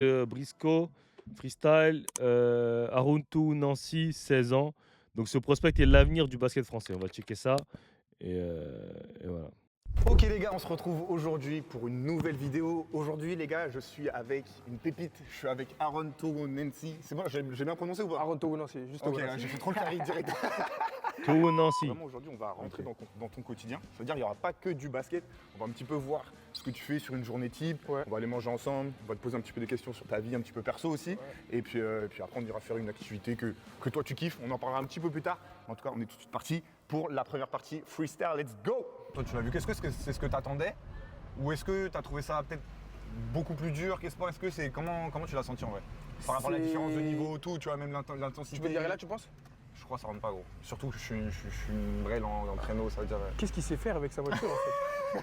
Briscoe, freestyle, Aruntu, Nancy, 16 ans. Donc ce prospect est l'avenir du basket français. On va checker ça. Et voilà. Ok les gars, on se retrouve aujourd'hui pour une nouvelle vidéo. Aujourd'hui les gars, je suis avec une pépite, je suis avec Aaron Togo Nancy. C'est bon, j'ai bien prononcé ou pas? Aaron Togo Nancy, juste Ok, Togo Nancy. j'ai fait trop le carré direct. Tout Nancy. Vraiment aujourd'hui on va rentrer dans ton quotidien. C'est-à-dire il n'y aura pas que du basket, on va un petit peu voir ce que tu fais sur une journée type. Ouais. On va aller manger ensemble, on va te poser un petit peu des questions sur ta vie un petit peu perso aussi. Ouais. Et puis après on ira faire une activité que toi tu kiffes, on en parlera un petit peu plus tard. En tout cas on est tout de suite parti pour la première partie freestyle, let's go. Toi tu l'as vu, est-ce que c'est ce que tu attendais? Ou est-ce que tu as trouvé ça peut-être beaucoup plus dur? Est-ce que c'est comment tu l'as senti en vrai? Par rapport à la différence de niveau, tout, tu vois, même l'intensité. Tu peux dire là, tu penses? Je crois que ça rentre pas gros. Surtout que je suis une vraie dans le traîneau, ça veut dire. Qu'est-ce qu'il sait faire avec sa voiture en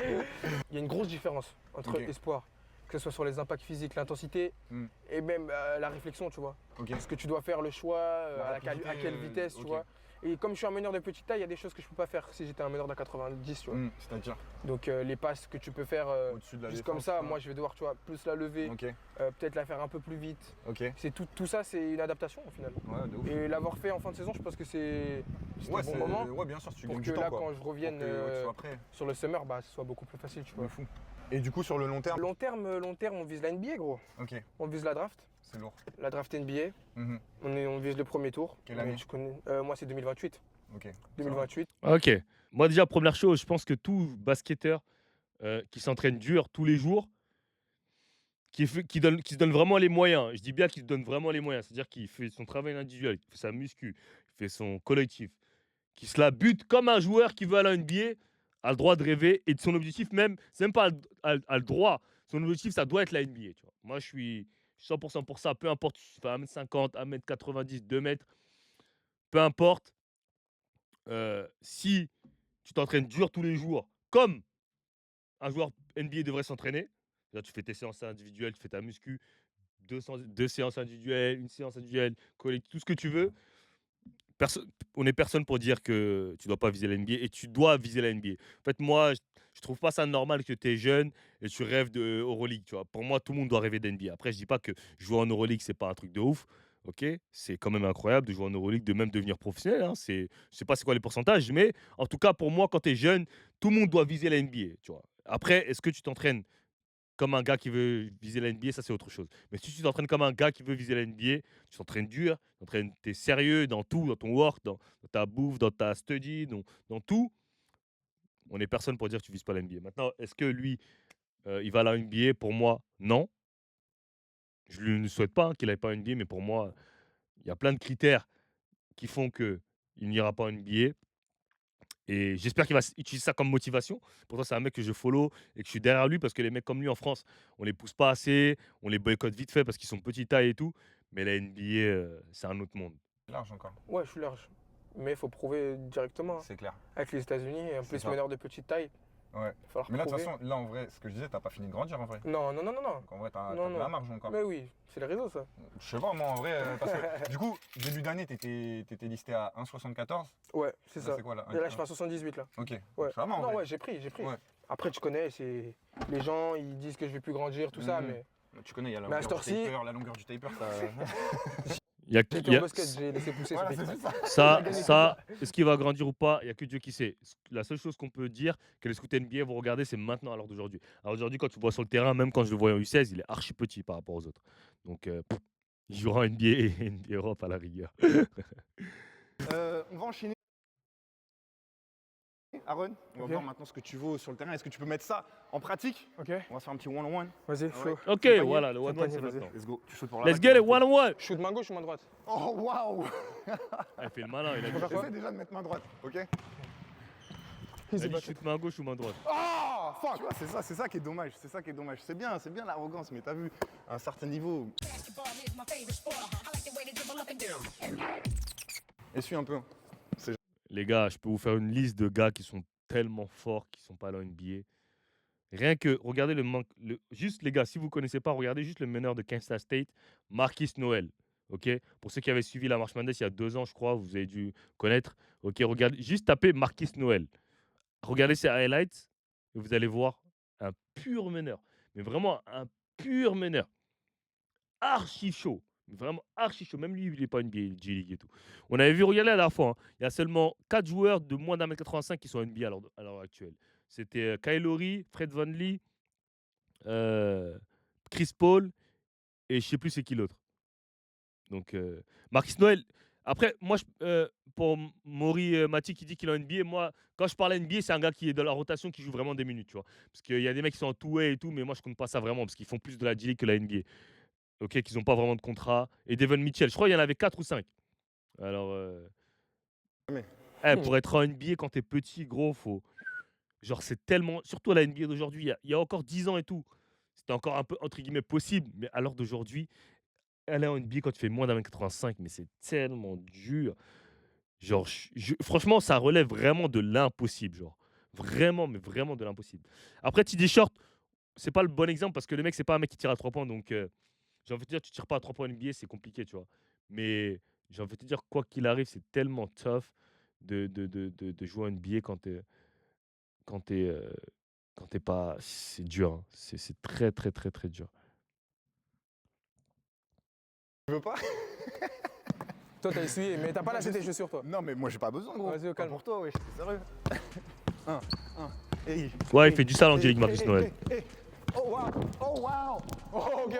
fait? Il y a une grosse différence entre Ok. espoir, que ce soit sur les impacts physiques, l'intensité et même la réflexion, tu vois. Ok. Parce que tu dois faire le choix, à quelle vitesse, tu ok. vois. Et comme je suis un meneur de petite taille, il y a des choses que je peux pas faire si j'étais un meneur d'un 90, tu vois. C'est-à-dire Donc les passes que tu peux faire au-dessus de la juste défense, comme ça, quoi. moi je vais devoir, tu vois, plus la lever, Ok, peut-être la faire un peu plus vite. ok. C'est tout ça, c'est une adaptation au final. Ouais, de ouf. Et l'avoir fait en fin de saison, je pense que c'était Ouais, un bon moment. ouais, bien sûr, tu Pour gagnes que du là, temps, quoi. quand je revienne Pour que tu sois prêt. sur le summer, bah, ce soit beaucoup plus facile, tu vois. De fou. Et du coup, sur le long terme. Long terme, on vise la NBA, gros. Ok, On vise la draft. c'est lourd. La draft NBA. Mhm. On vise le premier tour. Quelle Mais année? tu connais. Moi, c'est 2028. Ok. 2028. Ok. Moi déjà, première chose, je pense que tout basketteur qui s'entraîne dur tous les jours, qui se donne vraiment les moyens. Je dis bien qu'il se donne vraiment les moyens. C'est-à-dire qu'il fait son travail individuel, qu'il fait sa muscu, il fait son collectif, qui se la bute comme un joueur qui veut aller à la NBA, a le droit de rêver et de son objectif même, c'est même pas a le droit. Son objectif, ça doit être la NBA. Tu vois. Moi, je suis 100% pour ça. Peu importe si tu fais 1m50, 1m90, 2 mètres, peu importe. Si tu t'entraînes dur tous les jours, comme un joueur NBA devrait s'entraîner, là, tu fais tes séances individuelles, tu fais ta muscu, deux séances individuelles, une séance individuelle, collective, tout ce que tu veux. On n'est personne pour dire que tu dois pas viser la NBA et tu dois viser la NBA. En fait, moi, je trouve pas ça normal que tu es jeune et tu rêves de Euroleague, tu vois. Pour moi, tout le monde doit rêver d'NBA. Après, je dis pas que jouer en Euroleague, c'est pas un truc de ouf. OK, c'est quand même incroyable de jouer en Euroleague, de même devenir professionnel, hein. Je sais pas c'est quoi les pourcentages, mais en tout cas, pour moi, quand tu es jeune, tout le monde doit viser la NBA, tu vois. Après, est-ce que tu t'entraînes comme un gars qui veut viser la NBA, ça c'est autre chose. Mais si tu t'entraînes comme un gars qui veut viser la NBA, tu t'entraînes dur, tu es sérieux dans tout, dans ton work, dans ta bouffe, dans ta study, dans tout. On est personne pour dire que tu vises pas la NBA. Maintenant, est-ce que lui, il va à la NBA? Pour moi, non. Je lui ne souhaite pas, hein, qu'il aille pas à la NBA, mais pour moi, il y a plein de critères qui font qu'il n'ira pas en NBA. Et j'espère qu'il va utiliser ça comme motivation. Pourtant, c'est un mec que je follow et que je suis derrière lui parce que les mecs comme lui en France, on les pousse pas assez, on les boycotte vite fait parce qu'ils sont petite taille et tout. Mais la NBA, c'est un autre monde. Large encore. Ouais, je suis large. Mais il faut prouver directement. C'est clair. Avec les États-Unis, et en C'est plus ça. meneur de petite taille, Ouais. il va falloir Mais là, de toute prouver. façon, là, en vrai, ce que je disais, t'as pas fini de grandir en vrai. Non. Donc en vrai, t'as Non, de non. la marge encore. Mais oui, c'est les réseaux, ça. Je sais pas, moi, en vrai, parce que du coup, début d'année, t'étais listé à 1,74. Ouais, c'est Là, ça. c'est quoi là? Et là, je fais à 78 là. Ok. Ouais. Ça va, en Non, vrai. ouais, j'ai pris. Ouais. Après, tu connais, c'est les gens, ils disent que je vais plus grandir, tout ça, Mhm. mais Tu connais, il y a la Mais à longueur cette du heure-ci- taper, la longueur du taper, ça. Il y a, j'étais il y en a- basket, j'ai laissé pousser. Voilà, c'est c'est fait. juste ça. ça, est-ce qu'il va grandir ou pas? Il y a que Dieu qui sait. La seule chose qu'on peut dire, que les scouts NBA vont regarder, c'est maintenant à l'heure d'aujourd'hui. Alors aujourd'hui, quand tu le vois sur le terrain, même quand je le vois en U16, il est archi petit par rapport aux autres. Donc, il jouera en NBA et NBA Europe à la rigueur. On va enchaîner. Aaron, on va Ok. voir maintenant ce que tu vaux sur le terrain. Est-ce que tu peux mettre ça en pratique? Ok, On va se faire un petit one-on-one. vas-y, chaud. Ok, Fais le panier, voilà, le fais le one-one, panier, c'est vas-y. maintenant. Let's go. Tu sautes pour la Let's raquette. get it, one-on-one. Shoot main gauche ou main droite? Oh, waouh. Ah, il fait le malin, il a peux faire dit. quoi? Essaie déjà de mettre main droite, ok? Il a Easy dit basket. shoot main gauche ou main droite. Ah, fuck. Tu vois, c'est ça qui est dommage. C'est ça qui est dommage. C'est bien l'arrogance, mais t'as vu, à un certain niveau. Essuie un peu. Les gars, je peux vous faire une liste de gars qui sont tellement forts, qui sont pas là en NBA. Rien que, regardez le manque. Juste, les gars, si vous ne connaissez pas, regardez juste le meneur de Kansas State, Marquis Noël. Ok. Pour ceux qui avaient suivi la Marche Madness il y a 2 ans, je crois, vous avez dû connaître. Ok, regardez, juste tapez Marquis Noël. Regardez ses highlights et vous allez voir un pur meneur. Mais vraiment un pur meneur. archi chaud. Vraiment archi chaud. Même lui, il est pas NBA, G-League et tout. On avait vu, regardez à la fois, hein, il y a seulement 4 joueurs de moins d'un mètre 85 qui sont NBA à l'heure actuelle. C'était Kyle Lowry, Fred VanVleet, Chris Paul et je sais plus c'est qui l'autre. Donc, Marquis Noël. Après, moi, pour Maury Mati qui dit qu'il est en NBA, moi, quand je parle NBA, c'est un gars qui est dans la rotation, qui joue vraiment des minutes, tu vois. Parce qu'il y a des mecs qui sont en two-way et tout, mais moi, je compte pas ça vraiment, parce qu'ils font plus de la G-League que la NBA. Ok, qu'ils n'ont pas vraiment de contrat. Et Devon Mitchell, je crois qu'il y en avait 4 ou 5. Alors, Mais- pour être en NBA quand t'es petit, gros, faut. Genre, c'est tellement. Surtout à la NBA d'aujourd'hui, il y a encore 10 ans et tout. C'était encore un peu, entre guillemets, possible. Mais à l'heure d'aujourd'hui, aller en NBA quand tu fais moins d'un mètre 85, mais c'est tellement dur. Genre, franchement, ça relève vraiment de l'impossible. Genre, vraiment, mais vraiment de l'impossible. Après, TD Short, c'est pas le bon exemple parce que le mec, c'est pas un mec qui tire à 3 points. Donc, j'ai envie de te dire, tu tires pas à 3 points en NBA, c'est compliqué, tu vois. Mais j'ai envie de te dire, quoi qu'il arrive, c'est tellement tough de jouer en NBA quand t'es quand t'es pas. C'est dur. Hein. C'est très, très, très, très dur. Tu veux pas? Toi, t'as essuyé, mais t'as pas lâché tes chaussures, toi. Non, mais moi j'ai pas besoin, gros. Vas-y, au Pas calme. pour toi, wesh, t'es sérieux. Hey, Ouais, hey, il fait du sale en hey, G-League, Marcus hey, Noël. hey, hey. Oh wow! Oh wow! Oh, ok,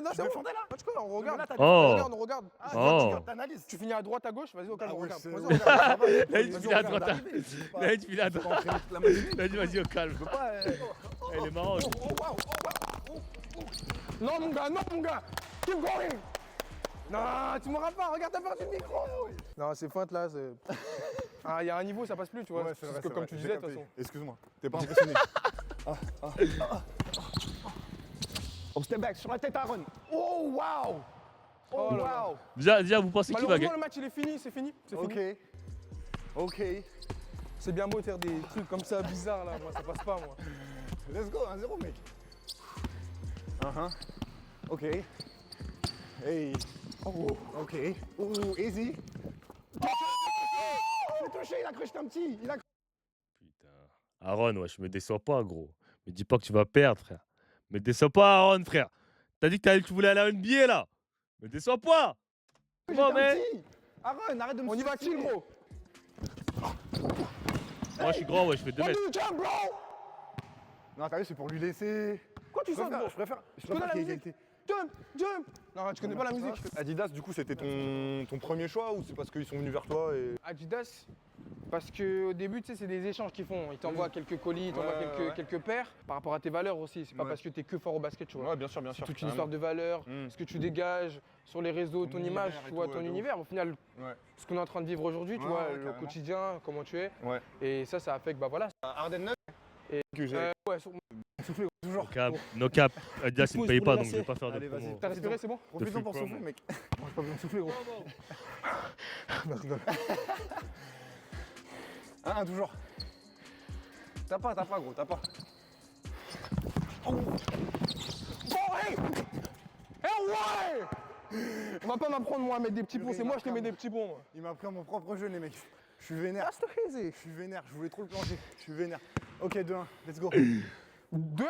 non, c'est bon. fondais là? Tu peux, on regarde. là, t'as- Oh. On regarde. Ah, Oh. tu regardes, t'analyses. Tu finis à droite, à gauche, vas-y, au calme, Ah on ouais, regarde. c'est- Vas-y, on ouais, regarde. ça va, Là, il vas-y, finit à on regarde droite. d'arriver, je peux pas- Là, il finit à je peux pas droite. entraîner toute la matinée. Vas-y, vas-y, au calme. Je peux pas. Il est marrant. Oh wow! Oh wow! Non, mon gars. Keep going. Non, tu m'auras pas, regarde, t'as perdu le micro. Non, c'est feinte là. Ah, il y a un niveau, ça passe plus, tu vois. Ouais, Parce que comme tu disais, de toute façon. Excuse-moi, t'es pas impressionné. Oh, step back, sur la tête, Aaron. Oh wow! Oh Oh là là. wow! Déjà, vous pensez qui va Malheureusement, gagner? le match, il est fini, c'est fini. C'est Ok. fini. Ok. C'est bien beau de faire des trucs comme ça bizarres là, moi ça passe pas moi. Let's go, 1-0, mec. Ok. Hey. Oh, ok. Oh, easy. J'ai touché, il a cru que j'étais un petit. Il a cru. Putain. Aaron, ouais, je me déçois pas, gros. Me dis pas que tu vas perdre, frère. Me déçois pas, Aaron, frère. T'as dit que tu voulais aller à NBA, là. Me déçois pas. que Comment, j'étais un mec? petit. Aaron, arrête de me On y va chill sous-estimer. gros. Moi, je suis grand, ouais, je fais 2 mètres. Jump bro. Non, t'as vu, c'est pour lui laisser. Quoi tu Je sors préfère, gros? je préfère, je connais préfère la qu'il y ait musique. égalité. Jump. Non, tu connais pas la musique. Adidas, du coup, c'était ton premier choix ou c'est parce qu'ils sont venus vers toi et... Adidas, parce qu'au début, tu sais, c'est des échanges qu'ils font. Ils t'envoient quelques colis, ils t'envoient Ouais. quelques paires par rapport à tes valeurs aussi. C'est pas Ouais. parce que t'es que fort au basket, tu vois. Ouais, bien sûr, bien sûr. C'est toute une histoire de valeurs, ce que tu dégages sur les réseaux, ton image, univers et tu vois, tout, ton ouais, de univers. Au final, Ouais. ce qu'on est en train de vivre aujourd'hui, tu Ouais, vois, ouais, le carrément. quotidien, comment tu es. Ouais. Et ça fait que, bah voilà. Arden 9 Et, que j'ai ouais, soufflé toujours. No cap. Adidas, il me Pause paye pour pas, les donc je vais lacets. pas faire de Allez, vas-y. promo. t'as respiré, c'est bon? Profitons pour quoi, souffler, moi. mec. Moi, j'ai pas besoin de souffler, gros. Je rigole. Toujours. T'as pas, gros, t'as pas. Oh, hey! Hey, ouais! On va pas m'apprendre, moi, à mettre des petits ponts. C'est moi, je te mets des petits ponts, moi. Il m'a pris à mon propre jeu, les mecs. Je suis vénère. That's easy. Je suis vénère, je voulais trop le plancher. Je suis vénère. Ok, 2-1, let's go. 2-1?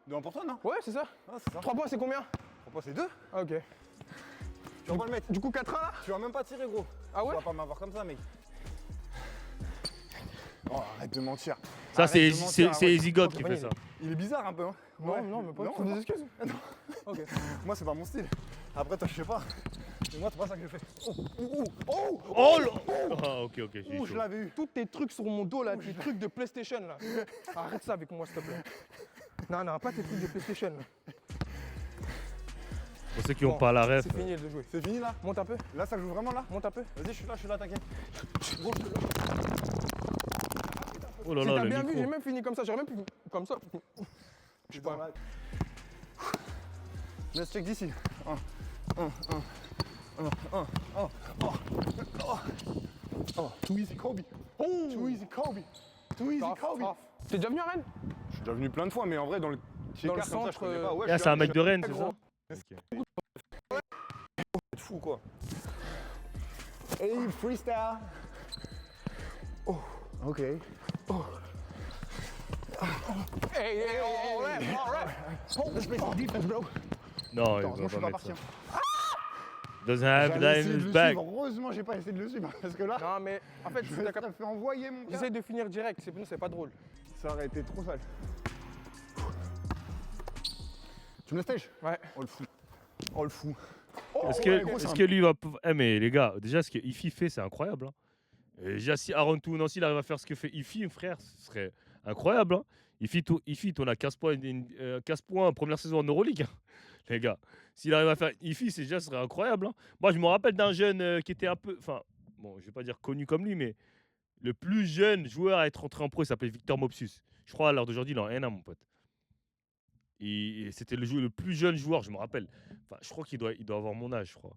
2-1 pour toi, non? Ouais, c'est ça. Ah, c'est ça. 3 points, c'est combien? Pour moi, c'est 2. Ah, ok. Tu vas pas le mettre. Du coup, 4-1 là? Tu vas même pas tirer, gros. Ah ouais? Tu vas pas m'avoir comme ça, mec. Oh, arrête de mentir. Ça, Arrête c'est de mentir, c'est ouais. Easy God qui c'est pas fait nul. ça. Il est bizarre un peu, hein? Ouais. Non, mais pas. Non, Tu veux des excuses? Ok. Moi, c'est pas mon style. Après, toi, je sais pas. Mais moi, c'est pas ça que je fais. Oh! Oh là. Ah, ok, j'ai Ouh, je chaud. l'avais eu. Tous tes trucs sur mon dos là, tes trucs de PlayStation là. Arrête ça avec moi, s'il te plaît. Non, pas tes trucs de PlayStation. Là. Pour ceux qui ont Bon, pas la ref. C'est fini de jouer. C'est fini là? Monte un peu, Là, ça joue vraiment là? monte un peu. Vas-y, je suis là, t'inquiète. Gros, Oh là Si là, t'as le bien vu, j'ai micro. même fini comme ça. J'aurais même pu comme ça. je suis dans la... Let's check d'ici. Too easy Kobe. Too easy Kobe. Too easy Kobe. T'es déjà venu à Rennes? Je suis déjà venu plein de fois, mais en vrai, dans le Dans le comme ça, je centre, connais pas. Ouais, Ah, je c'est suis un mec de Rennes, très c'est gros. ça? C'est fou, quoi. Hey, freestyle. Oh, ok. Hey, all right. Let's play some defense, bro. Non, il Heureusement, va je suis pas pas mettre parti. ça. Hein. Doesn't have J'allais that essayer in de his le bag. suivre. Heureusement, j'ai pas essayé de le suivre parce que là, Non, mais en fait, je si me t'as serais fait envoyer mon gars. j'essaie de finir direct, sinon c'est pas drôle. Ça aurait été trop sale. Tu me le stage? Ouais. Oh le fou. Oh le fou. Oh, Est-ce ouais, que, gros, c'est est-ce un- que lui va. Eh, mais les gars, déjà, ce que Ifi fait, c'est incroyable. Hein. Et déjà, si Aaron Nancy arrive à faire ce que fait Ifi, frère, ce serait incroyable. Hein. Ifi, on a 15 points, 15 points première saison en Euroleague. Hein, les gars, s'il arrive à faire Ifi, c'est déjà, ce serait incroyable. Hein. Moi, je me rappelle d'un jeune qui était un peu. Enfin, bon, je vais pas dire connu comme lui, mais le plus jeune joueur à être rentré en pro, il s'appelait Victor Mopsus. Je crois à l'heure d'aujourd'hui, il est en N1, mon pote. Et c'était le plus jeune joueur, je me rappelle. Enfin, je crois il doit avoir mon âge, je crois.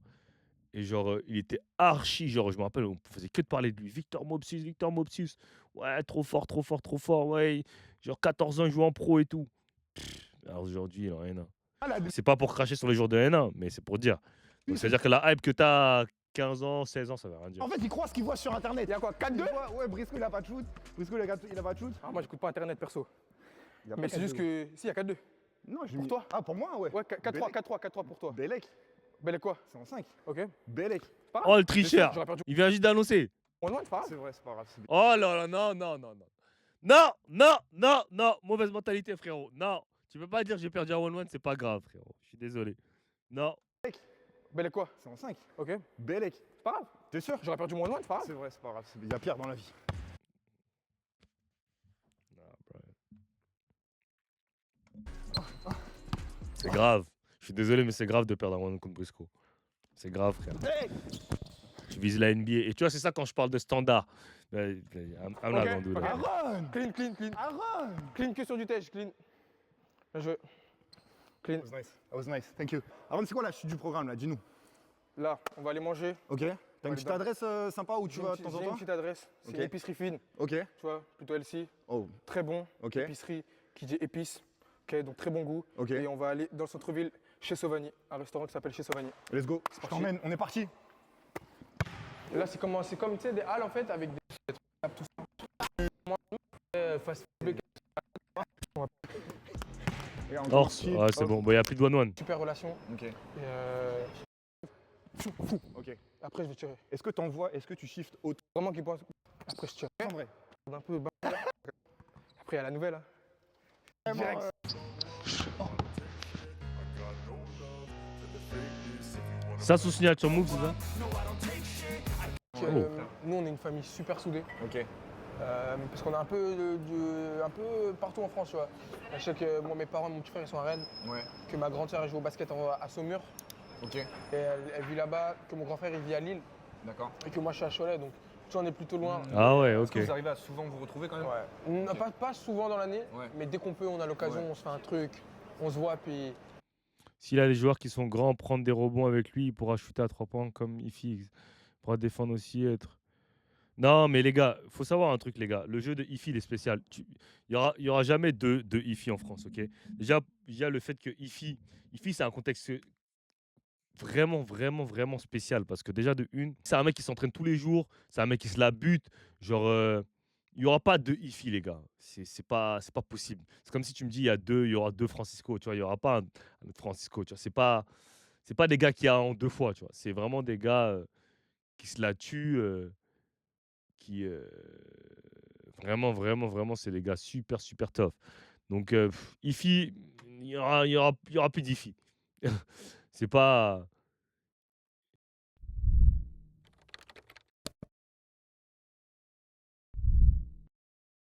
Et genre, il était archi, genre, je me rappelle, on faisait que de parler de lui. Victor Mopsus, Victor Mopsus. Ouais, trop fort, trop fort, trop fort. Ouais, genre 14 ans, il joue en pro et tout. Alors aujourd'hui, il est en N1. Ah, la C'est pas pour cracher sur les joueurs de N1, mais c'est pour dire. Donc, c'est-à-dire que la hype que t'as à 15 ans, 16 ans, ça veut rien dire. En fait, il croit ce qu'il voit sur internet. Il y a quoi, 4-2? Il voit, ouais, Briscoe, il a pas de shoot. Briscoe, il a pas de shoot. Ah, moi, j'écoute pas internet perso. Il a Mais pas c'est juste 4-2. que. Si, il y a 4-2. Non, j'ai Pour mis- toi? Ah, pour moi, ouais. Ouais, 4-3, 4-3, 4-3 pour toi. Belek, Belle et quoi? c'est en 5. Ok. Belek. Pas grave. Oh, le J'aurais tricheur. perdu. Il vient juste d'annoncer. Moins loin, c'est pas grave. C'est vrai, c'est pas grave. c'est bien. Oh là là, non, non, non, non. Non, non, non, non. Mauvaise mentalité, frérot. Non. Tu peux pas dire j'ai perdu à 1-1, c'est pas grave, frérot. Je suis désolé. Non. Belle et quoi? C'est en 5. Ok. Belek. C'est pas grave. T'es sûr? J'aurais perdu moins loin, c'est pas grave. C'est vrai, c'est pas grave. Il y a pire dans la vie. C'est grave. Je suis désolé, mais c'est grave de perdre un 1 contre Briscoe. C'est grave, frère. Belek. Tu vises la NBA. Et tu vois, c'est ça quand je parle de standard. I'm not Ok, gonna do ok. that. Aaron. Clean, clean, clean. Aaron. Clean que sur du tège, clean. Bien joué. Clean. That was nice. That was nice. Thank you. Aaron, c'est quoi la chute du programme là? Dis-nous. Là, on va aller manger. Ok. T'as une Ouais, petite dans- adresse sympa où tu vas de temps en J'ai une temps? petite adresse. C'est Ok. une épicerie fine, Ok. tu vois, plutôt LC. Oh, Très bon. ok. Épicerie qui dit épice. Ok, donc très bon goût. Ok. Et on va aller dans le centre-ville chez Sauvagny, un restaurant qui s'appelle Chez Sauvagny. Let's go. Je parti. t'emmène. On est parti. Et là, c'est comme tu sais, des halles en fait avec des trucs, tout ça. Fast food, Et en Or, parti. ouais, c'est bon. Il n'y a plus de 1-1. super relation. Ok. Et fou. Ok. Après, je vais tirer. Est-ce que t'envoies, est-ce que tu shifts autant? Vraiment qu'il pense. Après, je tire. En vrai. Un peu bas. Après, il y a la nouvelle. Hein. Direct. Ça, sous signature move, c'est ça? Nous, on est une famille super soudée. Ok. Parce qu'on est un peu partout en France, tu vois. Je sais que moi, mes parents, mon petit frère, ils sont à Rennes. Ouais. Que ma grande sœur, elle joue au basket à Saumur. Ok. Et elle vit là-bas. Que mon grand frère, il vit à Lille. D'accord. Et que moi, je suis à Cholet. Donc, tu vois, on est plutôt loin. Ah ouais, Est-ce ok. que vous arrivez à souvent vous retrouver quand même? Ouais. Pas souvent dans l'année, Ouais. mais dès qu'on peut, on a l'occasion, Ouais. on se fait un truc, on se voit, puis S'il a des joueurs qui sont grands, prendre des rebonds avec lui, il pourra shooter à 3 points comme Ifi. Il pourra défendre aussi, être. Non, mais les gars, faut savoir un truc, les gars. Le jeu de Ifi, il est spécial. Il y aura jamais deux Ifi en France, ok? Déjà, il y a le fait que Ifi, c'est un contexte vraiment, vraiment, vraiment spécial. Parce que déjà, de une, c'est un mec qui s'entraîne tous les jours. C'est un mec qui se la bute. Genre, il n'y aura pas deux Ifi, les gars. C'est pas possible. C'est comme si tu me dis, il y aura deux Francisco. Tu vois, il n'y aura pas un autre Francisco. Tu vois, c'est pas des gars qui a en deux fois. Tu vois, c'est vraiment des gars qui se la tuent. Qui vraiment, vraiment, vraiment, c'est des gars super, super tough. Donc, Ifi, il y aura plus d'Ifi. C'est pas.